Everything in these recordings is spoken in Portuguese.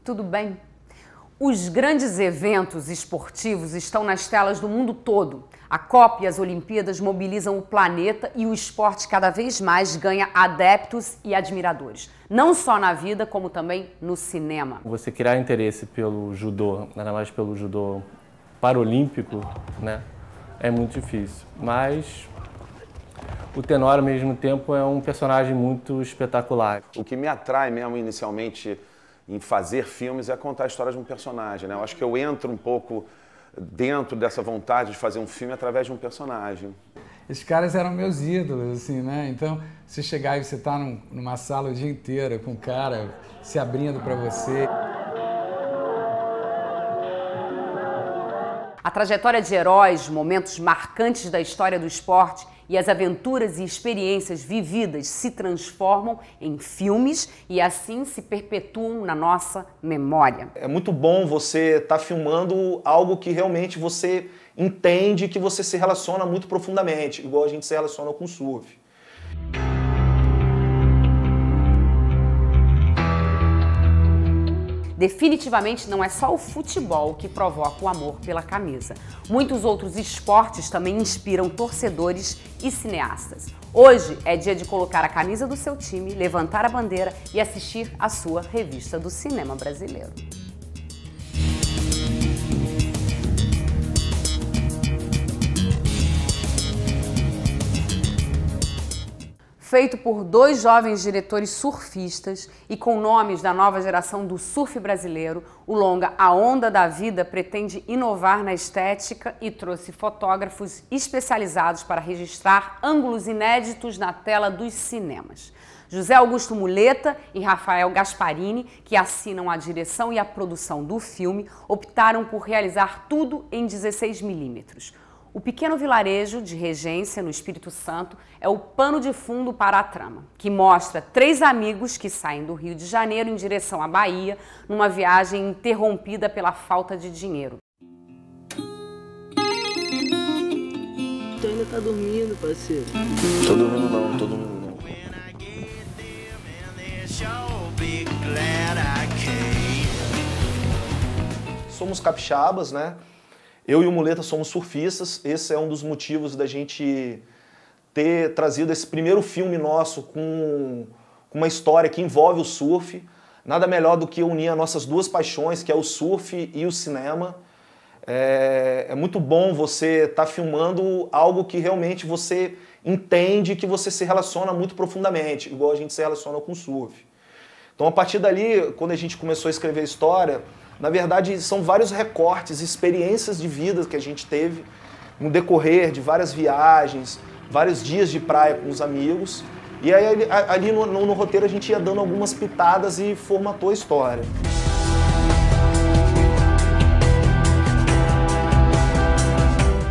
Tudo bem? Os grandes eventos esportivos estão nas telas do mundo todo. A Copa e as Olimpíadas mobilizam o planeta e o esporte cada vez mais ganha adeptos e admiradores. Não só na vida, como também no cinema. Você criar interesse pelo judô, ainda mais pelo judô paralímpico, né, é muito difícil. Mas o Tenório, ao mesmo tempo, é um personagem muito espetacular. O que me atrai mesmo inicialmente em fazer filmes é contar a história de um personagem, né? Eu acho que eu entro um pouco dentro dessa vontade de fazer um filme através de um personagem. Esses caras eram meus ídolos, assim, né? Então, você chegar e você tá numa sala o dia inteiro com o cara se abrindo para você. A trajetória de heróis, momentos marcantes da história do esporte e as aventuras e experiências vividas se transformam em filmes e assim se perpetuam na nossa memória. É muito bom você estar filmando algo que realmente você entende, que você se relaciona muito profundamente, igual a gente se relaciona com o surf. Definitivamente não é só o futebol que provoca o amor pela camisa. Muitos outros esportes também inspiram torcedores e cineastas. Hoje é dia de colocar a camisa do seu time, levantar a bandeira e assistir a sua revista do cinema brasileiro. Feito por dois jovens diretores surfistas e com nomes da nova geração do surf brasileiro, o longa A Onda da Vida pretende inovar na estética e trouxe fotógrafos especializados para registrar ângulos inéditos na tela dos cinemas. José Augusto Muleta e Rafael Gasparini, que assinam a direção e a produção do filme, optaram por realizar tudo em 16mm. O pequeno vilarejo de Regência, no Espírito Santo, é o pano de fundo para a trama, que mostra três amigos que saem do Rio de Janeiro em direção à Bahia, numa viagem interrompida pela falta de dinheiro. Tu ainda tá dormindo, parceiro? Tô dormindo não, tô dormindo não. Somos capixabas, né? Eu e o Muleta somos surfistas, esse é um dos motivos da gente ter trazido esse primeiro filme nosso com uma história que envolve o surf. Nada melhor do que unir as nossas duas paixões, que é o surf e o cinema. É muito bom você estar filmando algo que realmente você entende, que você se relaciona muito profundamente, igual a gente se relaciona com o surf. Então, a partir dali, quando a gente começou a escrever a história, na verdade, são vários recortes, experiências de vida que a gente teve no decorrer de várias viagens, vários dias de praia com os amigos. E aí, ali no roteiro, a gente ia dando algumas pitadas e formatou a história.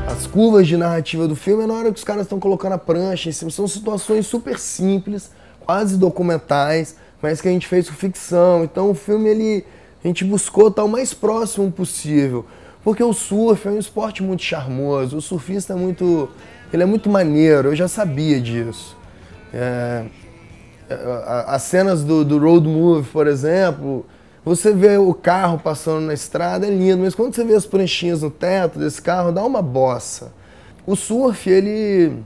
As curvas de narrativa do filme é na hora que os caras estão colocando a prancha em cima. São situações super simples, quase documentais, mas que a gente fez com ficção. Então o filme, a gente buscou estar o mais próximo possível, porque o surf é um esporte muito charmoso, o surfista ele é muito maneiro, eu já sabia disso. As cenas do road movie, por exemplo, você vê o carro passando na estrada, é lindo, mas quando você vê as pranchinhas no teto desse carro, dá uma bossa. O surf, ele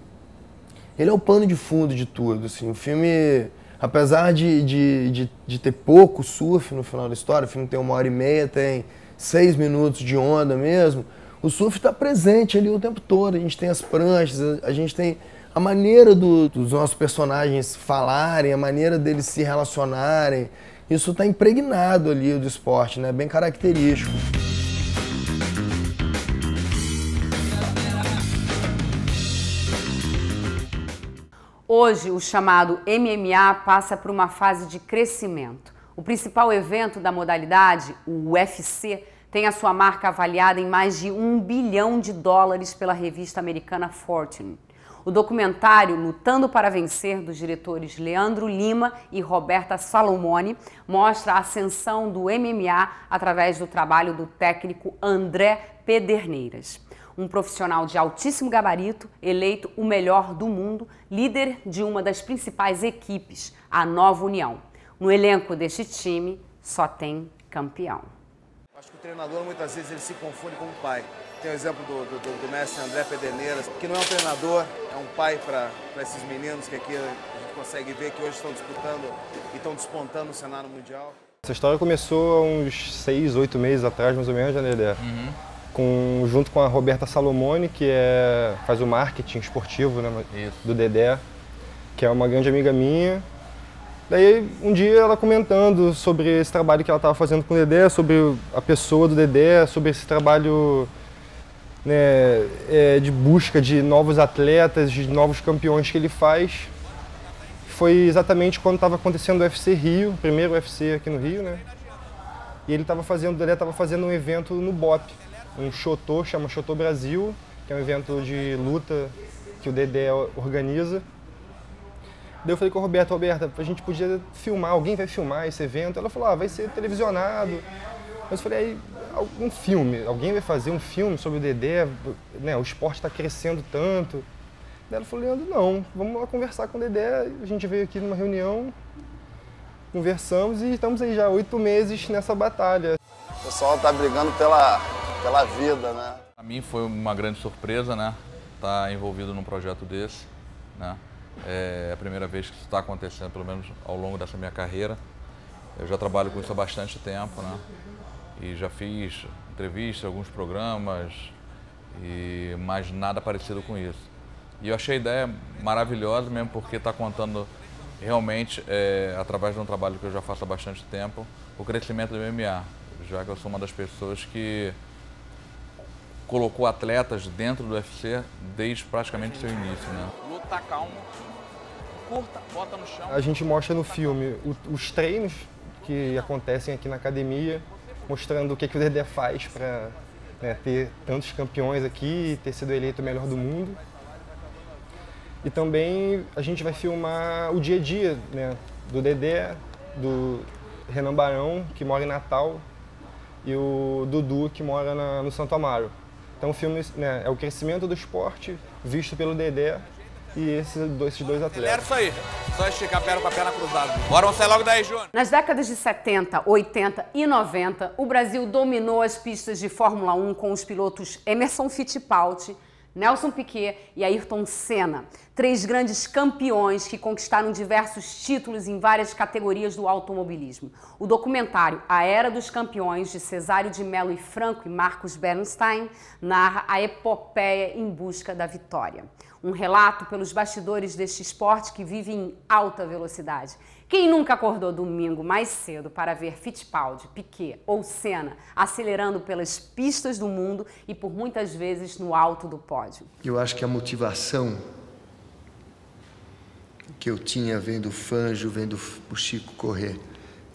é o pano de fundo de tudo, assim. O filme, apesar de ter pouco surf no final da história, o filme tem 1h30, tem 6 minutos de onda mesmo, o surf está presente ali o tempo todo. A gente tem as pranchas, a gente tem a maneira dos nossos personagens falarem, a maneira deles se relacionarem. Isso está impregnado ali do esporte, né? Bem característico. Hoje, o chamado MMA passa por uma fase de crescimento. O principal evento da modalidade, o UFC, tem a sua marca avaliada em mais de $1 bilhão pela revista americana Fortune. O documentário Lutando para Vencer, dos diretores Leandro Lima e Roberta Salomone, mostra a ascensão do MMA através do trabalho do técnico André Pederneiras. Um profissional de altíssimo gabarito, eleito o melhor do mundo, líder de uma das principais equipes, a Nova União. No elenco deste time, só tem campeão. Acho que o treinador muitas vezes ele se confunde com um pai. Tem o exemplo do mestre André Pederneiras, que não é um treinador, é um pai para esses meninos que aqui a gente consegue ver que hoje estão disputando e estão despontando no cenário mundial. Essa história começou há uns 6, 8 meses atrás, mais ou menos, né, Dedé? Junto com a Roberta Salomone, que faz o marketing esportivo, né, do Dedé, que é uma grande amiga minha. Daí, um dia, ela comentando sobre esse trabalho que ela estava fazendo com o Dedé, sobre a pessoa do Dedé, sobre esse trabalho, né, de busca de novos atletas, de novos campeões que ele faz. Foi exatamente quando estava acontecendo o UFC Rio, o primeiro UFC aqui no Rio, né? E o Dedé estava fazendo um evento no BOP, um Shotô, chama Shotô Brasil, que é um evento de luta que o Dedé organiza. Daí eu falei com a Roberta, a gente podia filmar, alguém vai filmar esse evento? Ela falou, vai ser televisionado. Mas eu falei, um filme, alguém vai fazer um filme sobre o Dedé, né, o esporte está crescendo tanto. Daí ela falou, Leandro, não, vamos lá conversar com o Dedé. A gente veio aqui numa reunião, conversamos e estamos aí já 8 meses nessa batalha. O pessoal tá brigando pela vida, né? Para mim foi uma grande surpresa, né, estar envolvido num projeto desse, né. É a primeira vez que isso está acontecendo, pelo menos ao longo dessa minha carreira. Eu já trabalho com isso há bastante tempo, né? E já fiz entrevistas, alguns programas, mas nada parecido com isso. E eu achei a ideia maravilhosa mesmo porque está contando realmente, através de um trabalho que eu já faço há bastante tempo, o crescimento do MMA, já que eu sou uma das pessoas que colocou atletas dentro do UFC desde praticamente o seu início, né? Luta calmo, curta, bota no chão. A gente mostra no filme os treinos que acontecem aqui na academia, mostrando o que o Dedé faz para, né, ter tantos campeões aqui e ter sido eleito o melhor do mundo. E também a gente vai filmar o dia a dia, né, do Dedé, do Renan Barão, que mora em Natal, e o Dudu, que mora no Santo Amaro. Então o filme, né, é o crescimento do esporte visto pelo Dedé e esses dois atletas. Acelera isso aí, só esticar a perna com a perna cruzada. Bora, vamos sair logo daí, Júnior. Nas décadas de 70, 80 e 90, o Brasil dominou as pistas de Fórmula 1 com os pilotos Emerson Fittipaldi, Nelson Piquet e Ayrton Senna, 3 grandes campeões que conquistaram diversos títulos em várias categorias do automobilismo. O documentário A Era dos Campeões, de Cesário de Mello e Franco e Marcos Bernstein, narra a epopeia em busca da vitória. Um relato pelos bastidores deste esporte que vive em alta velocidade. Quem nunca acordou domingo mais cedo para ver Fittipaldi, Piquet ou Senna acelerando pelas pistas do mundo e por muitas vezes no alto do pódio? Eu acho que a motivação que eu tinha vendo o Fangio, vendo o Chico correr,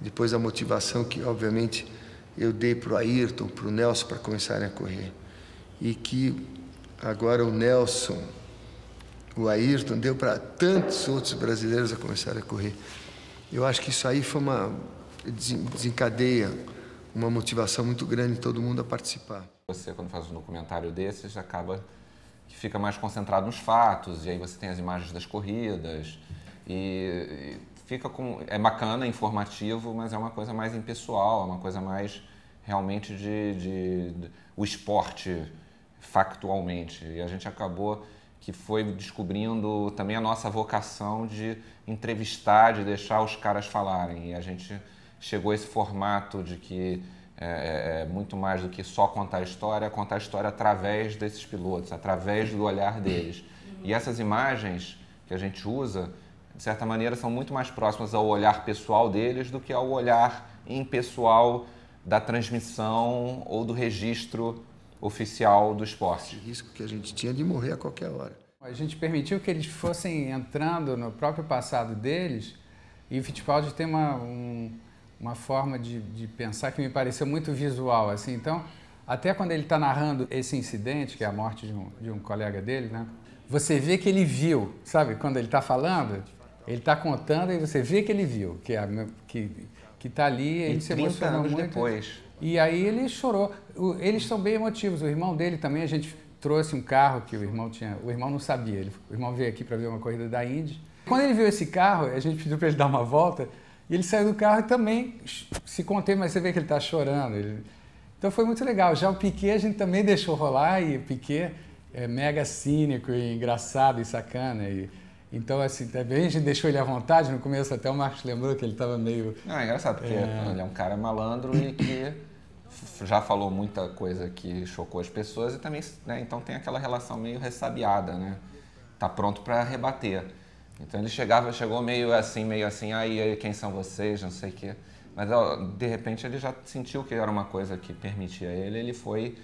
depois a motivação que, obviamente, eu dei para o Ayrton, para o Nelson, para começarem a correr. E que agora o Nelson, o Ayrton, deu para tantos outros brasileiros a começarem a correr. Eu acho que isso aí foi desencadeia uma motivação muito grande em todo mundo a participar. Você, quando faz um documentário desses, acaba que fica mais concentrado nos fatos, e aí você tem as imagens das corridas, e fica é bacana, é informativo, mas é uma coisa mais impessoal, é uma coisa mais realmente o esporte factualmente. E a gente acabou que foi descobrindo também a nossa vocação de entrevistar, de deixar os caras falarem. E a gente chegou a esse formato de que é muito mais do que só contar a história através desses pilotos, através do olhar deles. E essas imagens que a gente usa, de certa maneira, são muito mais próximas ao olhar pessoal deles do que ao olhar impessoal da transmissão ou do registro oficial do esporte. O risco que a gente tinha de morrer a qualquer hora. A gente permitiu que eles fossem entrando no próprio passado deles, e o Fittipaldi tem uma forma de pensar que me pareceu muito visual, assim. Então, até quando ele está narrando esse incidente, que é a morte de um colega dele, né? Você vê que ele viu, sabe? Quando ele está falando, ele está contando e você vê que ele viu, que está ali, ele se emocionou muito. Depois. E aí ele chorou. Eles são bem emotivos. O irmão dele também, a gente trouxe um carro que o irmão tinha. O irmão não sabia. O irmão veio aqui para ver uma corrida da Indy. Quando ele viu esse carro, a gente pediu para ele dar uma volta E ele saiu do carro e também se conteve, mas você vê que ele está chorando. Então foi muito legal. Já o Piquet a gente também deixou rolar, e o Piquet é mega cínico e engraçado e sacana. Então, assim, também a gente deixou ele à vontade. No começo até o Marcos lembrou que ele estava meio... Não, é engraçado, porque ele é um cara malandro e que já falou muita coisa que chocou as pessoas e também, né, então tem aquela relação meio ressabiada, né? Tá pronto para rebater. Então ele chegou meio assim, aí quem são vocês, não sei o quê. Mas ó, de repente ele já sentiu que era uma coisa que permitia ele foi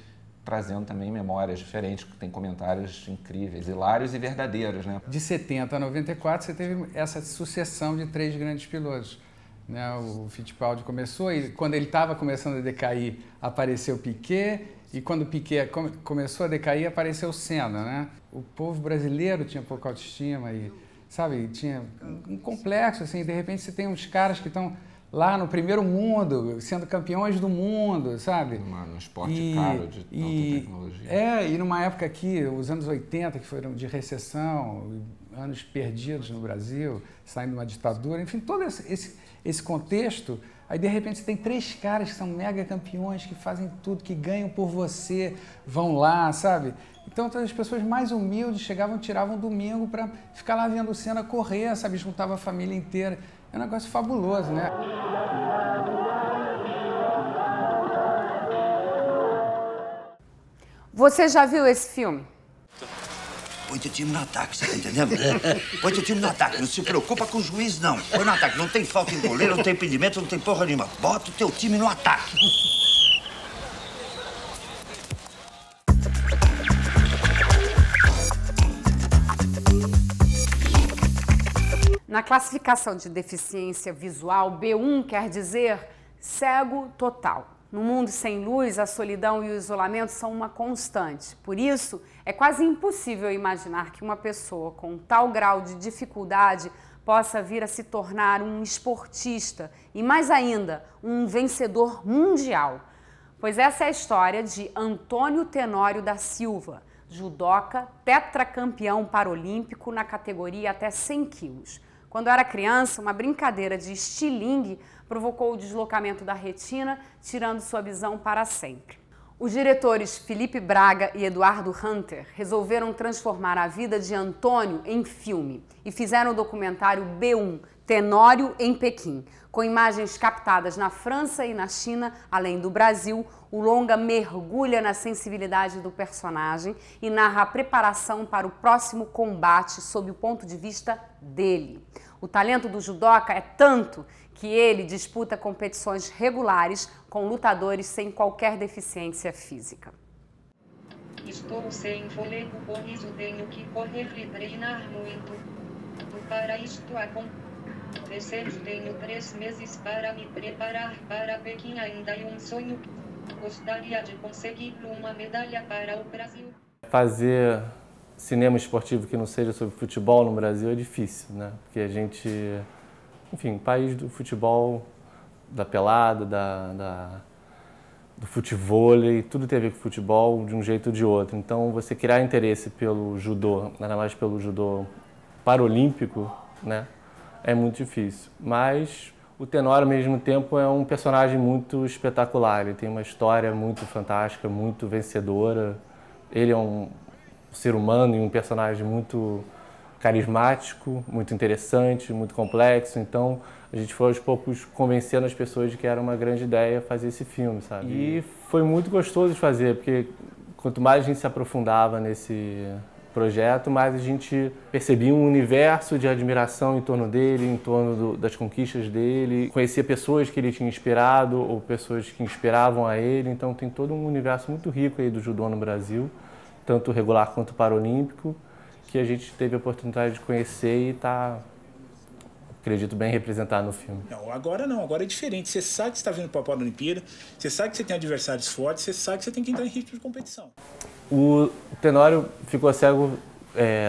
trazendo também memórias diferentes, tem comentários incríveis, hilários e verdadeiros, né? De 70 a 94 você teve essa sucessão de 3 grandes pilotos, né? O Fittipaldi começou e quando ele estava começando a decair apareceu o Piquet, e quando o Piquet começou a decair apareceu o Senna, né? O povo brasileiro tinha pouca autoestima e, sabe, tinha um complexo, assim, de repente você tem uns caras que estão lá no primeiro mundo, sendo campeões do mundo, sabe? Num esporte caro de alta tecnologia. E numa época aqui, os anos 80, que foram de recessão, anos perdidos no Brasil, saindo de uma ditadura, enfim, todo esse contexto, aí de repente você tem 3 caras que são mega campeões, que fazem tudo, que ganham por você, vão lá, sabe? Então todas as pessoas mais humildes chegavam, tiravam um domingo para ficar lá vendo o Senna correr, sabe? Juntava a família inteira. É um negócio fabuloso, né? Você já viu esse filme? Põe teu time no ataque, você tá entendendo? Põe teu time no ataque, não se preocupa com o juiz, não. Põe no ataque, não tem falta em goleiro, não tem impedimento, não tem porra nenhuma. Bota o teu time no ataque. Na classificação de deficiência visual, B1 quer dizer cego total. No mundo sem luz, a solidão e o isolamento são uma constante. Por isso, é quase impossível imaginar que uma pessoa com tal grau de dificuldade possa vir a se tornar um esportista e, mais ainda, um vencedor mundial. Pois essa é a história de Antônio Tenório da Silva, judoca, tetracampeão paralímpico na categoria até 100 quilos. Quando era criança, uma brincadeira de estilingue provocou o deslocamento da retina, tirando sua visão para sempre. Os diretores Felipe Braga e Eduardo Hunter resolveram transformar a vida de Antônio em filme e fizeram o documentário B1, Tenório em Pequim. Com imagens captadas na França e na China, além do Brasil, o longa mergulha na sensibilidade do personagem e narra a preparação para o próximo combate sob o ponto de vista dele. O talento do judoca é tanto que ele disputa competições regulares com lutadores sem qualquer deficiência física. Estou sem fôlego, por isso tenho que correr e treinar muito. Para isto acontecer, tenho 3 meses para me preparar para Pequim. Ainda é um sonho. Gostaria de conseguir uma medalha para o Brasil. Fazer cinema esportivo que não seja sobre futebol no Brasil é difícil, né? Porque a gente, enfim, país do futebol, da pelada, do futevôlei, tudo tem a ver com futebol de um jeito ou de outro. Então, você criar interesse pelo judô, ainda mais pelo judô paralímpico, né? É muito difícil. Mas o Tenório, ao mesmo tempo, é um personagem muito espetacular. Ele tem uma história muito fantástica, muito vencedora. Ele é um ser humano e um personagem muito carismático, muito interessante, muito complexo. Então, a gente foi aos poucos convencendo as pessoas de que era uma grande ideia fazer esse filme, sabe? E foi muito gostoso de fazer, porque quanto mais a gente se aprofundava nesse projeto, mais a gente percebia um universo de admiração em torno dele, em torno das conquistas dele, conhecia pessoas que ele tinha inspirado ou pessoas que inspiravam a ele. Então, tem todo um universo muito rico aí do judô no Brasil, tanto regular quanto paralímpico, que a gente teve a oportunidade de conhecer e está, acredito, bem representado no filme. Não, agora é diferente. Você sabe que você está vindo para a Paralimpíada, você sabe que você tem adversários fortes, você sabe que você tem que entrar em ritmo de competição. O Tenório ficou cego,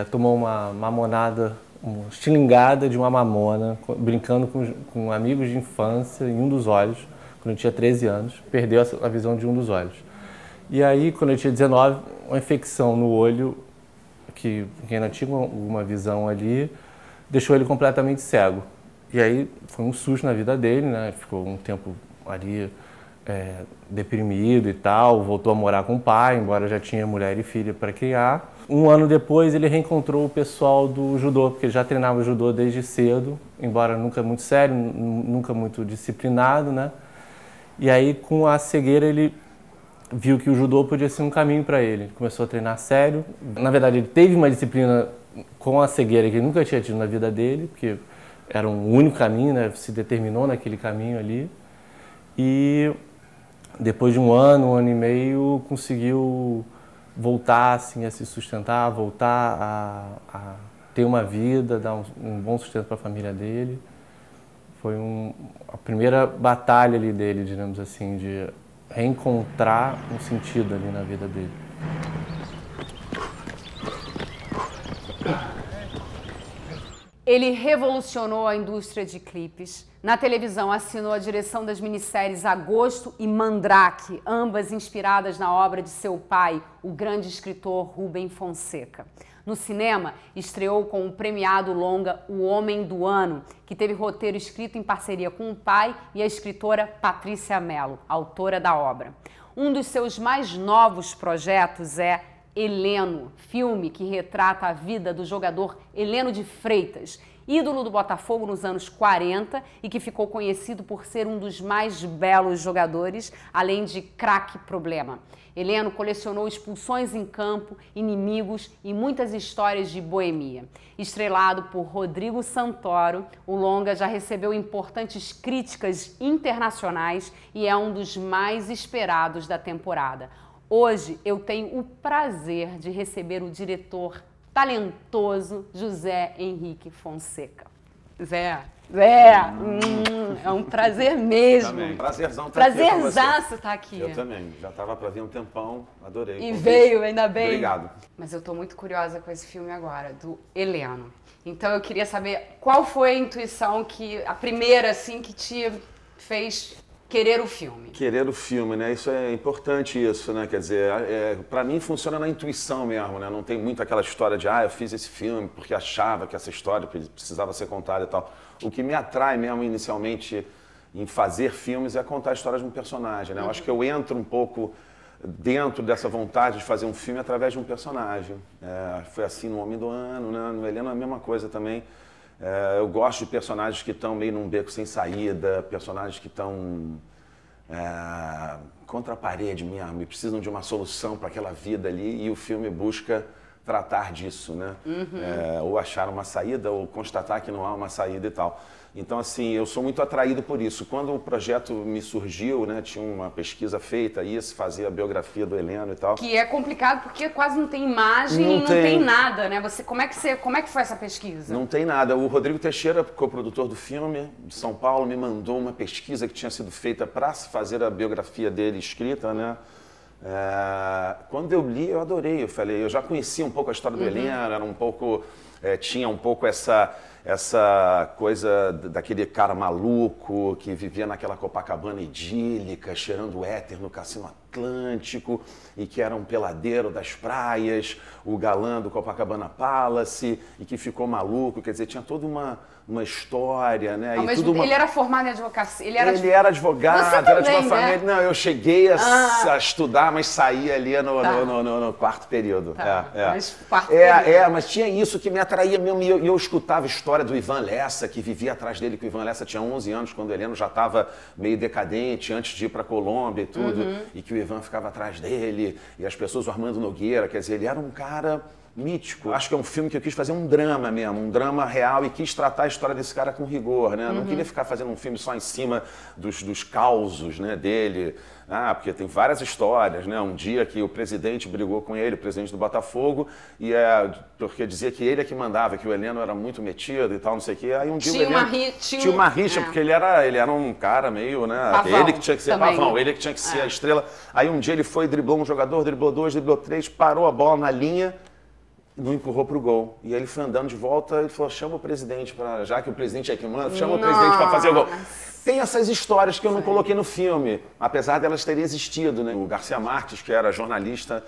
tomou uma mamonada, uma estilingada de uma mamona, brincando com amigos de infância em um dos olhos, quando ele tinha 13 anos, perdeu a visão de um dos olhos. E aí, quando ele tinha 19, uma infecção no olho, que quem não tinha alguma visão ali, deixou ele completamente cego. E aí foi um susto na vida dele, né? Ficou um tempo ali deprimido e tal, voltou a morar com o pai, embora já tinha mulher e filha para criar. Um ano depois ele reencontrou o pessoal do judô, porque ele já treinava judô desde cedo, embora nunca muito sério, nunca muito disciplinado, né? E aí com a cegueira ele viu que o judô podia ser um caminho para ele. Ele começou a treinar sério. Na verdade ele teve uma disciplina com a cegueira que ele nunca tinha tido na vida dele, porque era um único caminho, né? Se determinou naquele caminho ali. E depois de um ano e meio, conseguiu voltar assim, a se sustentar, voltar a ter uma vida, dar um bom sustento para a família dele. Foi a primeira batalha ali dele, digamos assim, de reencontrar um sentido ali na vida dele. Ele revolucionou a indústria de clipes. Na televisão, assinou a direção das minisséries Agosto e Mandrake, ambas inspiradas na obra de seu pai, o grande escritor Rubem Fonseca. No cinema, estreou com o premiado longa O Homem do Ano, que teve roteiro escrito em parceria com o pai e a escritora Patrícia Mello, autora da obra. Um dos seus mais novos projetos é Heleno, filme que retrata a vida do jogador Heleno de Freitas, ídolo do Botafogo nos anos 40 e que ficou conhecido por ser um dos mais belos jogadores, além de craque problema. Heleno colecionou expulsões em campo, inimigos e muitas histórias de boemia. Estrelado por Rodrigo Santoro, o longa já recebeu importantes críticas internacionais e é um dos mais esperados da temporada. Hoje eu tenho o prazer de receber o diretor talentoso José Henrique Fonseca. Zé, é um prazer mesmo. Também. Prazerzão estar aqui. Prazerzaço estar aqui. Eu também. Já estava para vir um tempão, adorei. E veio, ainda bem. Obrigado. Mas eu estou muito curiosa com esse filme agora, do Heleno. Então eu queria saber qual foi a intuição a primeira assim que te fez querer o filme. Querer o filme, né? Isso é importante, isso, né? Quer dizer, para mim funciona na intuição mesmo, né? Não tem muito aquela história de, eu fiz esse filme porque achava que essa história precisava ser contada e tal. O que me atrai mesmo inicialmente em fazer filmes é contar a história de um personagem, né? Eu acho que eu entro um pouco dentro dessa vontade de fazer um filme através de um personagem. Foi assim no Homem do Ano, né? No Heleno é a mesma coisa também. Eu gosto de personagens que estão meio num beco sem saída, personagens que estão contra a parede mesmo e precisam de uma solução para aquela vida ali, e o filme busca tratar disso, né? Ou achar uma saída ou constatar que não há uma saída e tal. Então, assim, eu sou muito atraído por isso. Quando o projeto me surgiu, né, tinha uma pesquisa feita, ia-se fazer a biografia do Heleno e tal. Que é complicado porque quase não tem imagem e não tem nada, né? Como é que foi essa pesquisa? Não tem nada. O Rodrigo Teixeira, coprodutor do filme, de São Paulo, me mandou uma pesquisa que tinha sido feita para se fazer a biografia dele escrita, né? Quando eu li, eu adorei. Eu falei, eu já conhecia um pouco a história do Heleno, era um pouco, tinha um pouco essa coisa daquele cara maluco que vivia naquela Copacabana idílica, cheirando éter no Cassino Atlântico, e que era um peladeiro das praias, o galã do Copacabana Palace, e que ficou maluco. Quer dizer, tinha toda uma história, né? Ele era formado em advocacia? Ele era advogado, Você também, era de uma família... né? Não, eu cheguei a estudar, mas saí ali no quarto período. Mas quarto período. Mas tinha isso que me atraía mesmo, e eu escutava a história do Ivan Lessa, que vivia atrás dele, que o Ivan Lessa tinha 11 anos, quando o Heleno já estava meio decadente, antes de ir para a Colômbia e tudo, e que o Ivan ficava atrás dele, e as pessoas, o Armando Nogueira, quer dizer, ele era um cara mítico. Acho que é um filme que eu quis fazer um drama mesmo, um drama real, e quis tratar a história desse cara com rigor, né? Não queria ficar fazendo um filme só em cima dos causos, né, dele. Porque tem várias histórias, né? Um dia que o presidente brigou com ele, o presidente do Botafogo, e porque dizia que ele é que mandava, que o Heleno era muito metido e tal, não sei o quê. Aí um dia tinha uma rixa, porque ele era um cara meio, né? Pavão, ele que tinha que ser pavão, ele que tinha que ser a estrela. Aí um dia ele foi, driblou um jogador, driblou dois, driblou três, parou a bola na linha não empurrou pro gol. E aí ele foi andando de volta, ele falou, chama o presidente, já que o presidente é que manda, chama o presidente para fazer o gol. Tem essas histórias que eu não coloquei no filme, apesar delas terem existido, né? O Garcia Marques, que era jornalista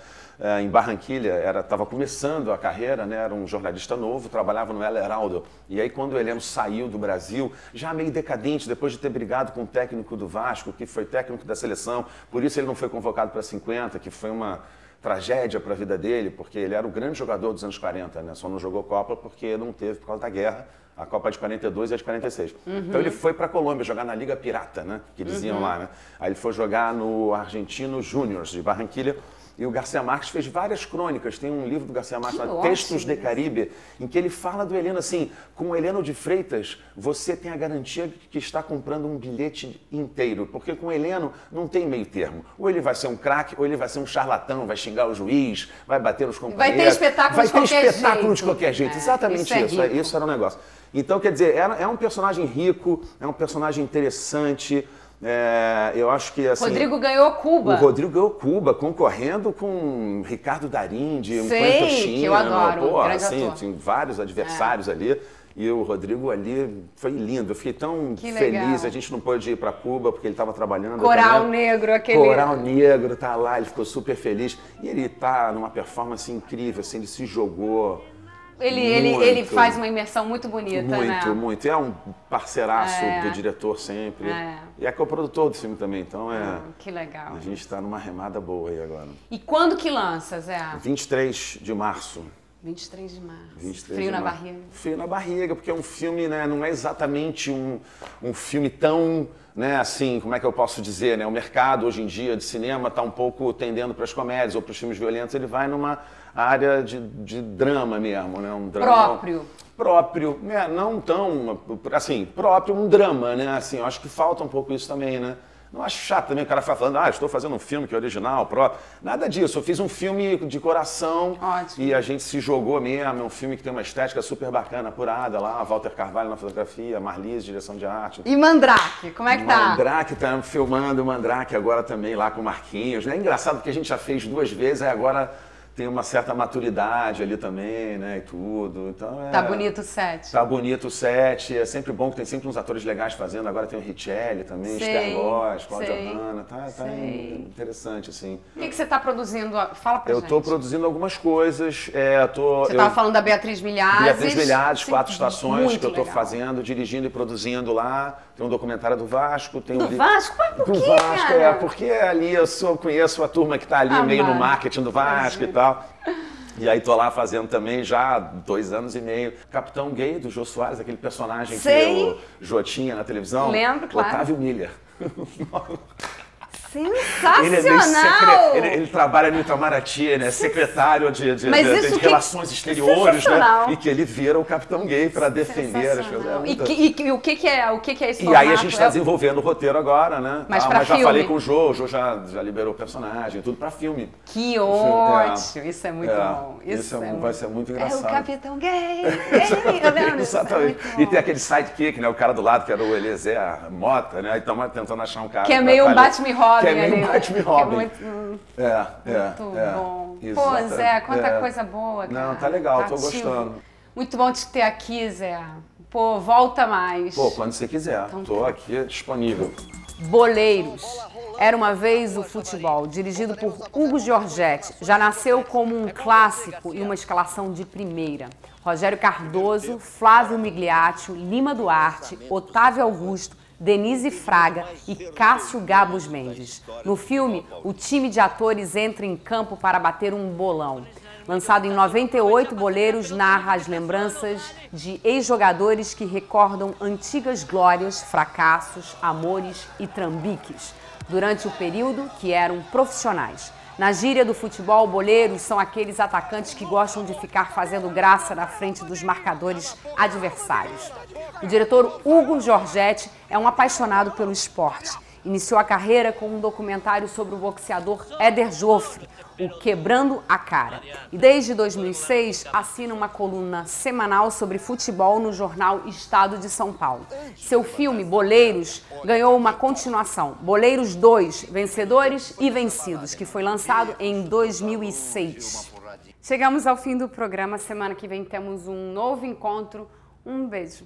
em Barranquilha, estava começando a carreira, né? Era um jornalista novo, trabalhava no El Heraldo. E aí quando o Heleno saiu do Brasil, já meio decadente, depois de ter brigado com o técnico do Vasco, que foi técnico da seleção, por isso ele não foi convocado para 50, que foi uma tragédia para a vida dele, porque ele era o grande jogador dos anos 40, né? Só não jogou Copa porque não teve por causa da guerra, a Copa de 42 e a de 46. Então ele foi para a Colômbia jogar na Liga Pirata, né? Que diziam lá, né? Aí ele foi jogar no Argentino Júnior de Barranquilha. E o Garcia Marques fez várias crônicas. Tem um livro do Garcia Marques, Textos de Caribe, em que ele fala do Heleno assim, com o Heleno de Freitas, você tem a garantia de que está comprando um bilhete inteiro, porque com o Heleno não tem meio termo. Ou ele vai ser um craque, ou ele vai ser um charlatão, vai xingar o juiz, vai bater nos companheiros. Vai ter espetáculo de qualquer jeito. Vai ter espetáculo de qualquer jeito, exatamente isso. Isso era um negócio. Então, quer dizer, é um personagem rico, é um personagem interessante. Eu acho que assim... Rodrigo ganhou Cuba. O Rodrigo ganhou Cuba, concorrendo com Ricardo Darín, um Sei, que eu adoro, pô, assim, tinha vários adversários ali. E o Rodrigo ali foi lindo. Eu fiquei tão feliz. A gente não pôde ir para Cuba porque ele estava trabalhando. Coral Negro, aquele... Coral Negro, tá lá, ele ficou super feliz. E ele tá numa performance incrível, assim, ele se jogou... Ele faz uma imersão muito bonita, né? Muito. É um parceiraço do diretor sempre. E é co-produtor do filme também, então que legal. A gente está numa remada boa aí agora. E quando que lança, Zé? 23 de março. 23 de março. 23 Frio de na março. barriga. Frio na barriga, porque é um filme, né? Não é exatamente um filme tão... Né, assim, como é que eu posso dizer, né? O mercado hoje em dia de cinema está um pouco tendendo para as comédias ou para os filmes violentos, ele vai numa área de drama mesmo, né? Um drama próprio, né? Não tão, assim, próprio, um drama, né? Assim, eu acho que falta um pouco isso também, né? Não acho chato também o cara ficar falando, estou fazendo um filme que é original, próprio. Nada disso, eu fiz um filme de coração. Ótimo. E a gente se jogou mesmo, é um filme que tem uma estética super bacana, apurada lá, Walter Carvalho na fotografia, Marlise, direção de arte. E Mandrake, como é que tá? Mandrake, tá filmando o Mandrake agora também lá com o Marquinhos, né? É engraçado porque a gente já fez 2 vezes, aí agora... Tem uma certa maturidade ali também, né, e tudo, então Tá bonito o set. Tá bonito o set, é sempre bom que tem sempre uns atores legais fazendo, agora tem o Richelli também, Esther Loss, Cláudia Hanna, tá interessante, assim. O que você tá produzindo? Fala pra gente. Eu tô produzindo algumas coisas, Você tava falando da Beatriz Milhazes. Beatriz Milhazes, 4 estações que eu tô fazendo, dirigindo e produzindo lá, tem um documentário do Vasco, tem Vasco? Mas por quê, do Vasco, cara? Porque ali eu conheço a turma que tá ali meio no marketing do Vasco e tal. E aí tô lá fazendo também já há 2 anos e meio. Capitão Gay, do Jô Soares, aquele personagem que o Jô tinha na televisão. Lembro, claro. Otávio Miller. Sensacional! Ele trabalha no Itamaraty, né? Secretário de Relações Exteriores, né? E que ele vira o Capitão Gay para defender as coisas. E o que é esse formato? E aí a gente está desenvolvendo o roteiro agora, né? Mas já falei com o Jô já liberou o personagem, tudo para filme. Que ótimo! Isso é muito bom. Isso vai ser muito engraçado. É o Capitão Gay! Exatamente. E tem aquele sidekick, né? O cara do lado, que era o Eliezer Mota, né? E estamos tentando achar um cara... Que é meio um Batman Robin. Que é meio Batman Robin. Muito bom. Exatamente. Pô, Zé, quanta coisa boa, cara. Não, tá legal, tô gostando. Muito bom te ter aqui, Zé. Pô, volta mais. Pô, quando você quiser. Então, tô aqui disponível. Boleiros. Era uma vez o futebol, dirigido por Hugo Giorgetti. Já nasceu como um clássico e uma escalação de primeira. Rogério Cardoso, Flávio Migliaccio, Lima Duarte, Otávio Augusto, Denise Fraga e Cássio Gabos Mendes. No filme, o time de atores entra em campo para bater um bolão. Lançado em 98, Boleiros narra as lembranças de ex-jogadores que recordam antigas glórias, fracassos, amores e trambiques, durante o período que eram profissionais. Na gíria do futebol, boleiros são aqueles atacantes que gostam de ficar fazendo graça na frente dos marcadores adversários. O diretor Hugo Giorgetti é um apaixonado pelo esporte. Iniciou a carreira com um documentário sobre o boxeador Éder Joffre, o Quebrando a Cara. E desde 2006 assina uma coluna semanal sobre futebol no jornal Estado de São Paulo. Seu filme, Boleiros, ganhou uma continuação, Boleiros 2, Vencedores e Vencidos, que foi lançado em 2006. Chegamos ao fim do programa. Semana que vem temos um novo encontro. Um beijo.